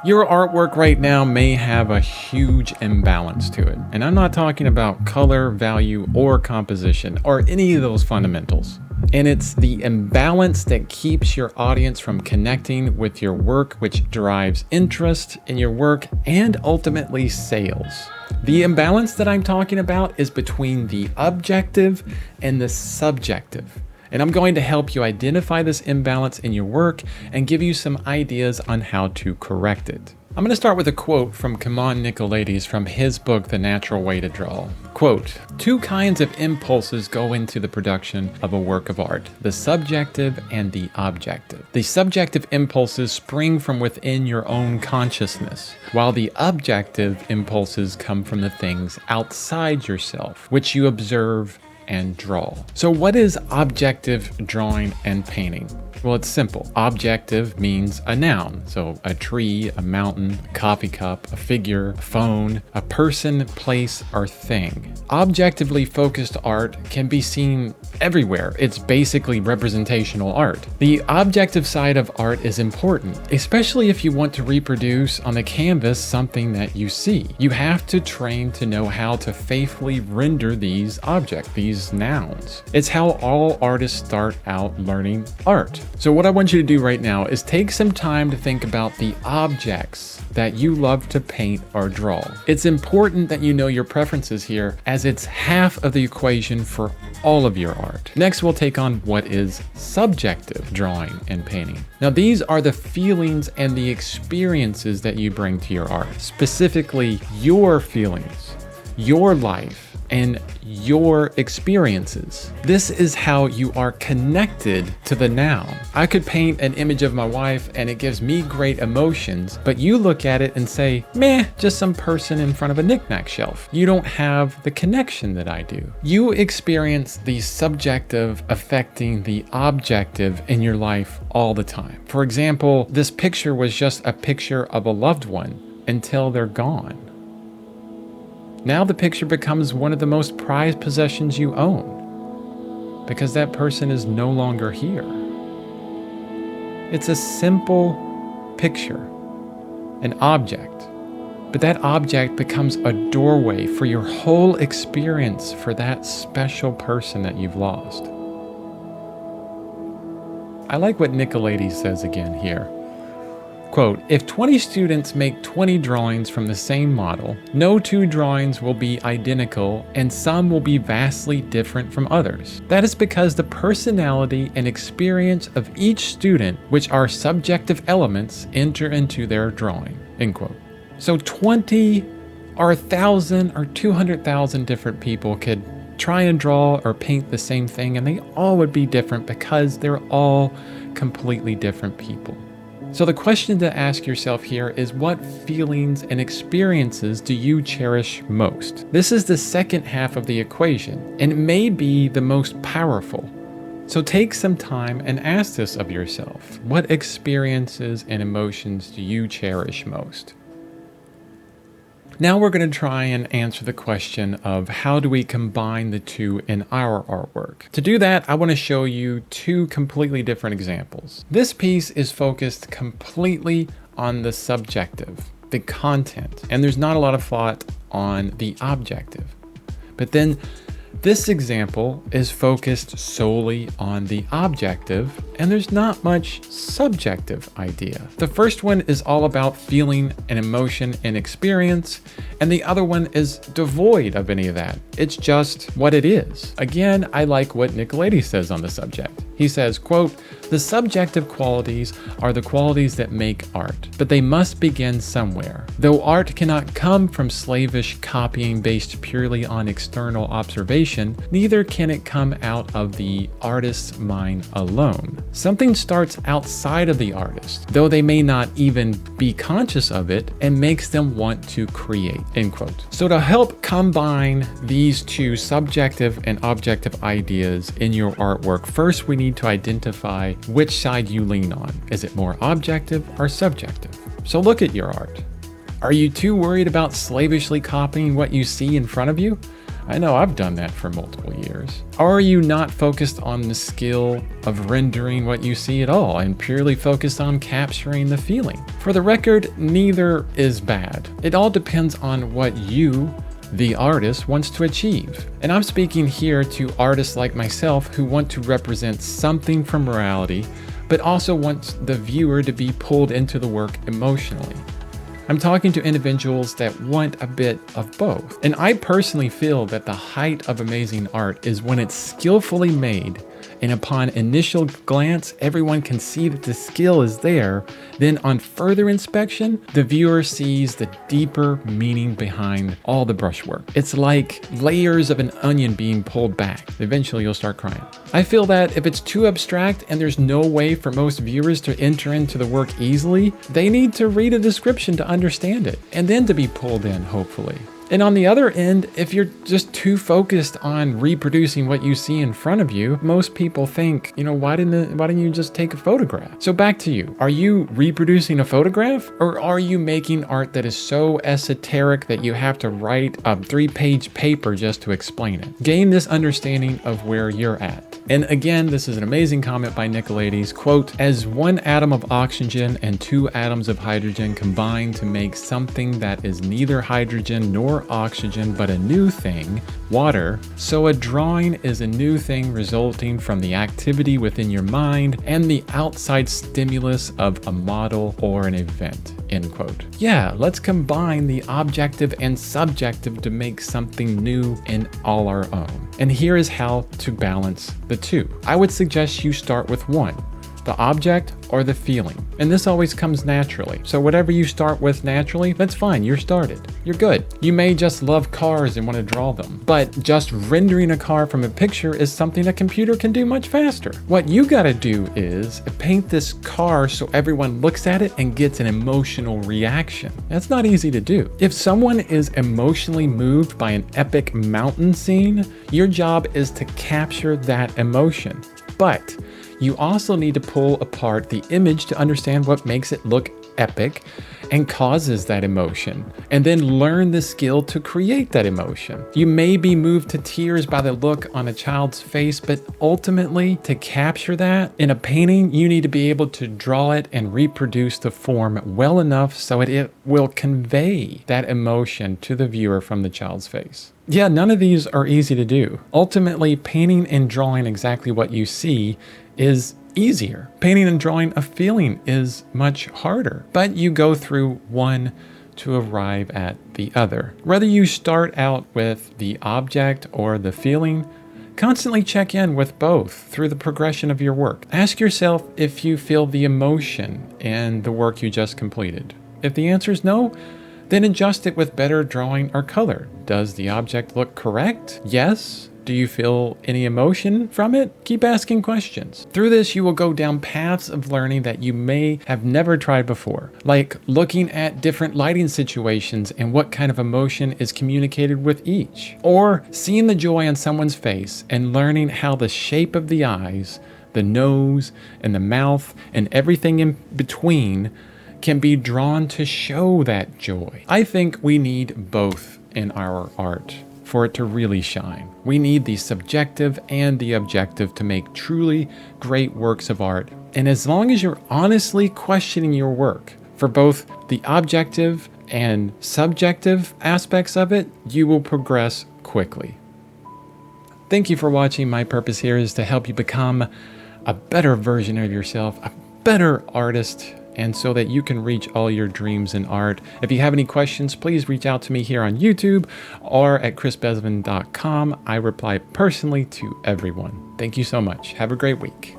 Your artwork right now may have a huge imbalance to it, and I'm not talking about color, value, or composition, or any of those fundamentals. And it's the imbalance that keeps your audience from connecting with your work, which drives interest in your work and ultimately sales. The imbalance that I'm talking about is between the objective and the subjective. And I'm going to help you identify this imbalance in your work and give you some ideas on how to correct it. I'm going to start with a quote from Kimon Nicolaides from his book, The Natural Way to Draw. Quote, "Two kinds of impulses go into the production of a work of art, the subjective and the objective. The subjective impulses spring from within your own consciousness, while the objective impulses come from the things outside yourself, which you observe and draw." So what is objective drawing and painting? Well, it's simple. Objective means a noun. So a tree, a mountain, a coffee cup, a figure, a phone, a person, place, or thing. Objectively focused art can be seen everywhere. It's basically representational art. The objective side of art is important, especially if you want to reproduce on the canvas something that you see. You have to train to know how to faithfully render these objects, these nouns. It's how all artists start out learning art. So what I want you to do right now is take some time to think about the objects that you love to paint or draw. It's important that you know your preferences here, as it's half of the equation for all of your art. Next, we'll take on what is subjective drawing and painting. Now, these are the feelings and the experiences that you bring to your art, specifically your feelings, your life, and your experiences. This is how you are connected to the noun. I could paint an image of my wife and it gives me great emotions, but you look at it and say, meh, just some person in front of a knickknack shelf. You don't have the connection that I do. You experience the subjective affecting the objective in your life all the time. For example, this picture was just a picture of a loved one until they're gone. Now the picture becomes one of the most prized possessions you own because that person is no longer here. It's a simple picture, an object, but that object becomes a doorway for your whole experience for that special person that you've lost. I like what Nicolaides says again here. Quote, "If 20 students make 20 drawings from the same model, no two drawings will be identical and some will be vastly different from others. That is because the personality and experience of each student, which are subjective elements, enter into their drawing." End quote. So 20 or 1,000 or 200,000 different people could try and draw or paint the same thing, and they all would be different because they're all completely different people. So the question to ask yourself here is, what feelings and experiences do you cherish most? This is the second half of the equation, and it may be the most powerful. So take some time and ask this of yourself. What experiences and emotions do you cherish most? Now we're going to try and answer the question of how do we combine the two in our artwork. To do that, I want to show you two completely different examples. This piece is focused completely on the subjective, the content, and there's not a lot of thought on the objective. But then this example is focused solely on the objective, and there's not much subjective idea. The first one is all about feeling and emotion and experience, and the other one is devoid of any of that. It's just what it is. Again, I like what Nicolaides says on the subject. He says, quote, "The subjective qualities are the qualities that make art, but they must begin somewhere. Though art cannot come from slavish copying based purely on external observation, neither can it come out of the artist's mind alone. Something starts outside of the artist, though they may not even be conscious of it, and makes them want to create." End quote. So to help combine these two subjective and objective ideas in your artwork, first we need to identify which side you lean on. Is it more objective or subjective? So look at your art. Are you too worried about slavishly copying what you see in front of you? I know I've done that for multiple years. Are you not focused on the skill of rendering what you see at all and purely focused on capturing the feeling? For the record, neither is bad. It all depends on what you, the artist, wants to achieve. And I'm speaking here to artists like myself who want to represent something from reality, but also want the viewer to be pulled into the work emotionally. I'm talking to individuals that want a bit of both. And I personally feel that the height of amazing art is when it's skillfully made, and upon initial glance, everyone can see that the skill is there. Then on further inspection, the viewer sees the deeper meaning behind all the brushwork. It's like layers of an onion being pulled back. Eventually you'll start crying. I feel that if it's too abstract and there's no way for most viewers to enter into the work easily, they need to read a description to understand it, and then to be pulled in, hopefully. And on the other end, if you're just too focused on reproducing what you see in front of you, most people think, why didn't you just take a photograph? So back to you. Are you reproducing a photograph, or are you making art that is so esoteric that you have to write a 3-page paper just to explain it? Gain this understanding of where you're at. And again, this is an amazing comment by Nicolaides, quote, "As one atom of oxygen and 2 atoms of hydrogen combine to make something that is neither hydrogen nor oxygen but a new thing, water, so a drawing is a new thing resulting from the activity within your mind and the outside stimulus of a model or an event," end quote. Yeah, let's combine the objective and subjective to make something new and all our own. And here is how to balance the two. I would suggest you start with one, the object or the feeling. And this always comes naturally. So whatever you start with naturally, that's fine, you're started. You're good. You may just love cars and want to draw them, but just rendering a car from a picture is something a computer can do much faster. What you gotta do is paint this car so everyone looks at it and gets an emotional reaction. That's not easy to do. If someone is emotionally moved by an epic mountain scene, your job is to capture that emotion. But you also need to pull apart the image to understand what makes it look epic and causes that emotion, and then learn the skill to create that emotion. You may be moved to tears by the look on a child's face, but ultimately, to capture that in a painting, you need to be able to draw it and reproduce the form well enough so it will convey that emotion to the viewer from the child's face. Yeah, none of these are easy to do. Ultimately, painting and drawing exactly what you see is easier. Painting and drawing a feeling is much harder, but you go through one to arrive at the other. Whether you start out with the object or the feeling, constantly check in with both through the progression of your work. Ask yourself if you feel the emotion in the work you just completed. If the answer is no, then adjust it with better drawing or color. Does the object look correct? Yes. Do you feel any emotion from it? Keep asking questions. Through this, you will go down paths of learning that you may have never tried before, like looking at different lighting situations and what kind of emotion is communicated with each, or seeing the joy on someone's face and learning how the shape of the eyes, the nose, and the mouth, and everything in between can be drawn to show that joy. I think we need both in our art for it to really shine. We need the subjective and the objective to make truly great works of art. And as long as you're honestly questioning your work for both the objective and subjective aspects of it, you will progress quickly. Thank you for watching. My purpose here is to help you become a better version of yourself, a better artist, and so that you can reach all your dreams in art. If you have any questions, please reach out to me here on YouTube or at chrisbesman.com. I reply personally to everyone. Thank you so much. Have a great week.